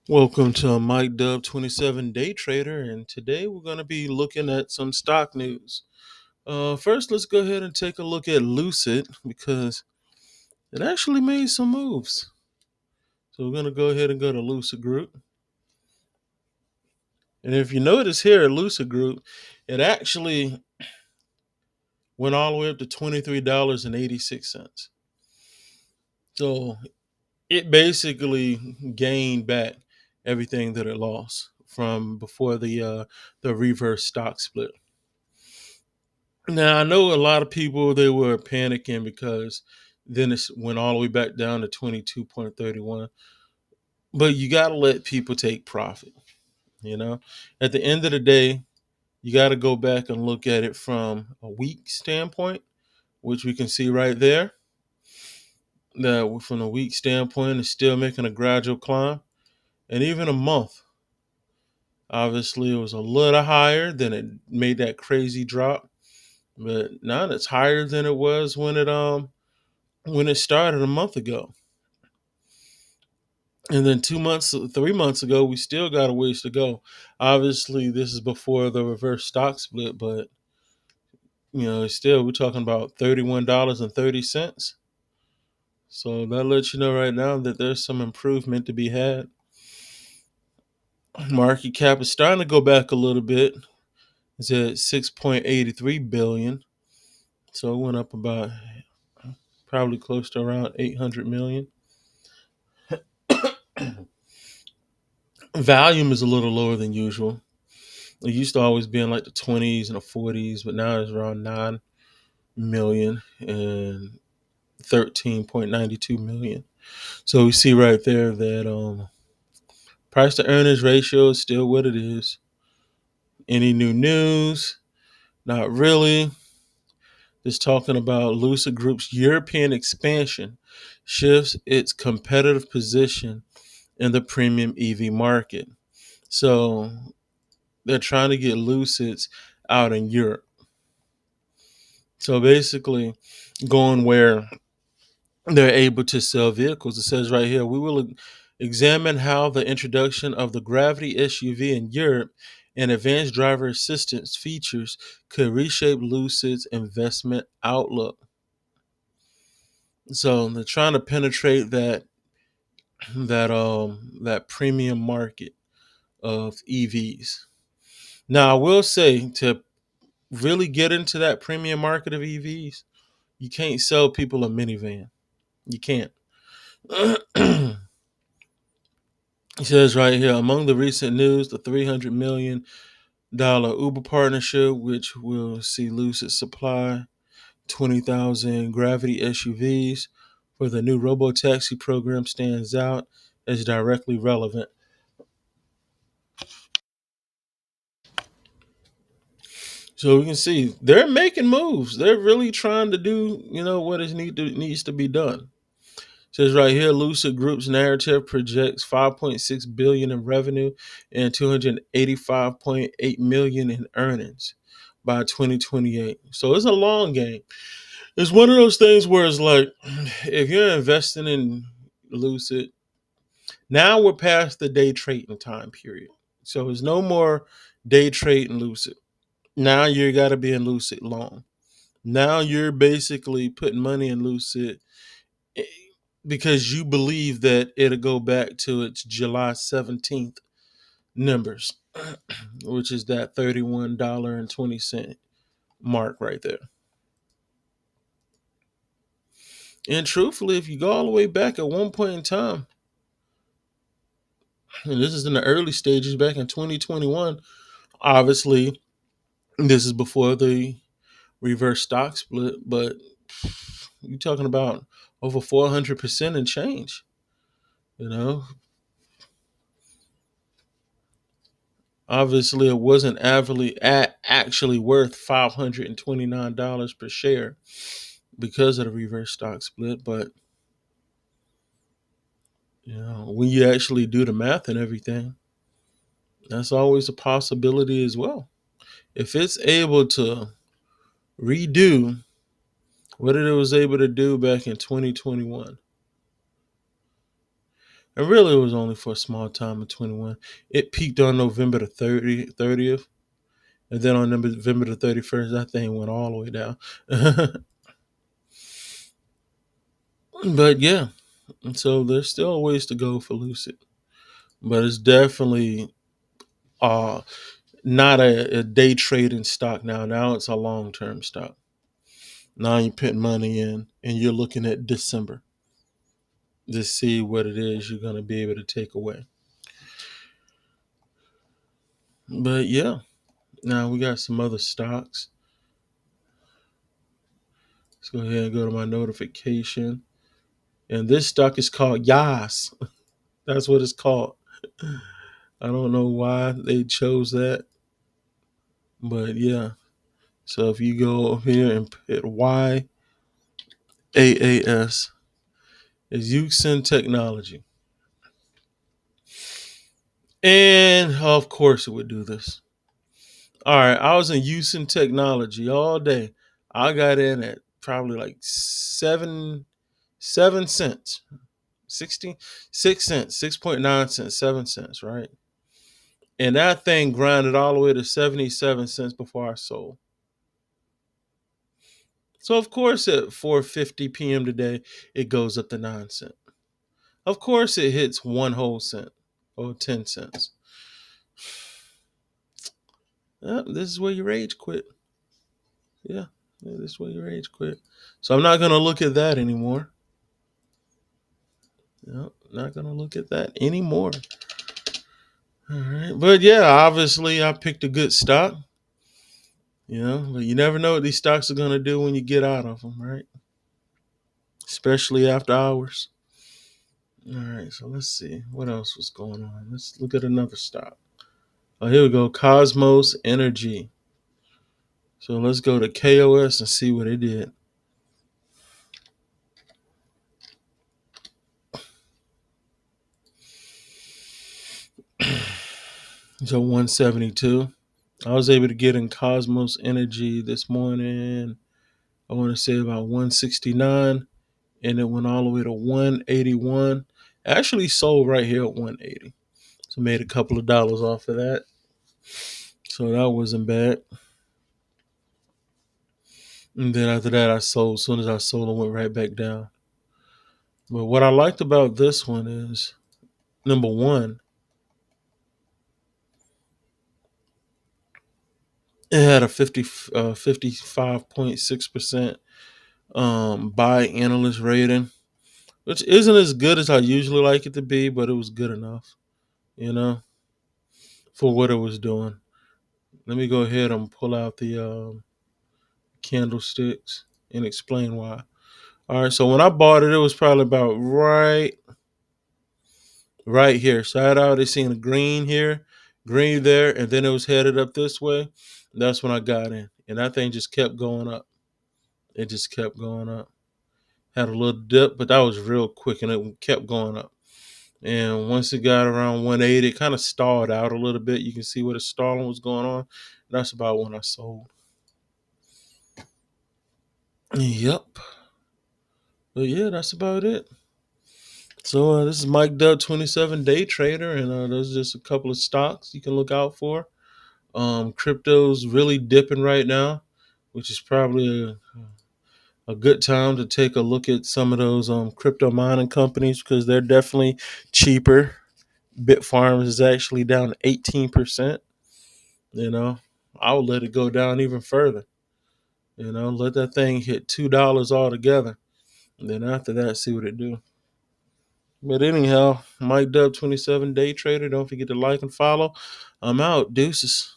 Welcome to Mike Dub 27 Day Trader, and today we're going to be looking at some stock news. First, let's go ahead and take a look at Lucid because it actually made some moves. So we're going to go ahead and go to Lucid Group. And if you notice here at Lucid Group, it actually went all the way up to $23.86. So it basically gained back everything that it lost from before the reverse stock split. Now I know a lot of people they were panicking because then it went all the way back down to 22.31. But you got to let people take profit. You know, at the end of the day, you got to go back and look at it from a week standpoint, which we can see right there. That from a week standpoint, it's still making a gradual climb, and even a month. Obviously, it was a little higher, then it made that crazy drop, but now it's higher than it was when it started a month ago. And then 2 months, 3 months ago, we still got a ways to go. Obviously, this is before the reverse stock split, but still we're talking about $31.30. So that lets you know right now that there's some improvement to be had. Market cap is starting to go back a little bit. It's at 6.83 billion. So it went up about probably close to around 800 million. Volume is a little lower than usual. It used to always be in like the 20s and the 40s, but now it's around 9 million and 13.92 million. So we see right there that price to earnings ratio is still what it is. Any new news? Not really. Just talking about Lucid Group's European expansion shifts its competitive position in the premium EV market. So they're trying to get Lucids out in Europe. So basically, going where they're able to sell vehicles. It says right here, we will examine how the introduction of the Gravity SUV in Europe and advanced driver assistance features could reshape Lucid's investment outlook. So they're trying to penetrate that premium market of EVs. Now, I will say to really get into that premium market of EVs, you can't sell people a minivan. You can't. It says right here, among the recent news, the $300 million Uber partnership, which will see Lucid supply 20,000 Gravity SUVs for the new robotaxi program, stands out as directly relevant. So we can see they're making moves. They're really trying to do, what needs to be done. It says right here, Lucid Group's narrative projects 5.6 billion in revenue and 285.8 million in earnings by 2028. So it's a long game. It's one of those things where it's like, if you're investing in Lucid, now we're past the day trading time period. So there's no more day trading Lucid. Now you got to be in Lucid long. Now you're basically putting money in Lucid because you believe that it'll go back to its July 17th numbers, which is that $31.20 mark right there. And truthfully, if you go all the way back at one point in time, and this is in the early stages back in 2021, obviously, this is before the reverse stock split, but you're talking about over 400% and change, you know? Obviously, it wasn't actually worth $529 per share because of the reverse stock split. But when you actually do the math and everything, that's always a possibility as well. If it's able to redo what it was able to do back in 2021, And really, it was only for a small time in 21. It peaked on November the 30th. And then on November the 31st, that thing went all the way down. But yeah, so there's still ways to go for Lucid. But it's definitely uh, not a day trading stock now. Now it's a long term stock. Now you're putting money in and you're looking at December to see what it is you're going to be able to take away. But yeah, now we got some other stocks. Let's go ahead and go to my notification. And this stock is called Yas. That's what it's called. I don't know why they chose that, but yeah. So if you go up here and put YAAS, it's Yuxin Technology. And of course it would do this. All right, I was in Yuxin Technology all day. I got in at probably like 7 cents. 6 cents, 6.9 cents, 7 cents, right? And that thing grinded all the way to 77 cents before I sold. So of course at 4:50 p.m. today, it goes up to 9 cents. Of course it hits one whole cent or 10 cents. This is where your rage quit. Yeah, this is where your rage quit. So I'm not gonna look at that anymore. No, not gonna look at that anymore. All right, but yeah, obviously I picked a good stock. But you never know what these stocks are gonna do when you get out of them, right? Especially after hours. All right, so let's see what else was going on. Let's look at another stock. Oh, here we go, Cosmos Energy. So let's go to KOS and see what it did. So 172. I was able to get in Cosmos Energy this morning. I want to say about 169, and it went all the way to 181. Actually sold right here at 180. So made a couple of dollars off of that. So that wasn't bad. And then after that, I sold. As soon as I sold, it went right back down. But what I liked about this one is, number one, it had a 55.6% buy analyst rating, which isn't as good as I usually like it to be, but it was good enough, you know, for what it was doing. Let me go ahead and pull out the candlesticks and explain why. All right, so when I bought it, it was probably about right here. So I had already seen a green here, green there, and then it was headed up this way. That's when I got in, and that thing just kept going up. It just kept going up. Had a little dip, but that was real quick, and it kept going up. And once it got around 180, it kind of stalled out a little bit. You can see where the stalling was going on. That's about when I sold. Yep. But yeah, that's about it. So this is Mike Dub, 27 day trader, and those are just a couple of stocks you can look out for. Crypto's really dipping right now, which is probably a good time to take a look at some of those crypto mining companies because they're definitely cheaper. Bitfarms is actually down 18%. You know, I would let it go down even further. Let that thing hit $2 altogether. And then after that, see what it do. But anyhow, Mike Dub, 27 day trader. Don't forget to like and follow. I'm out. Deuces.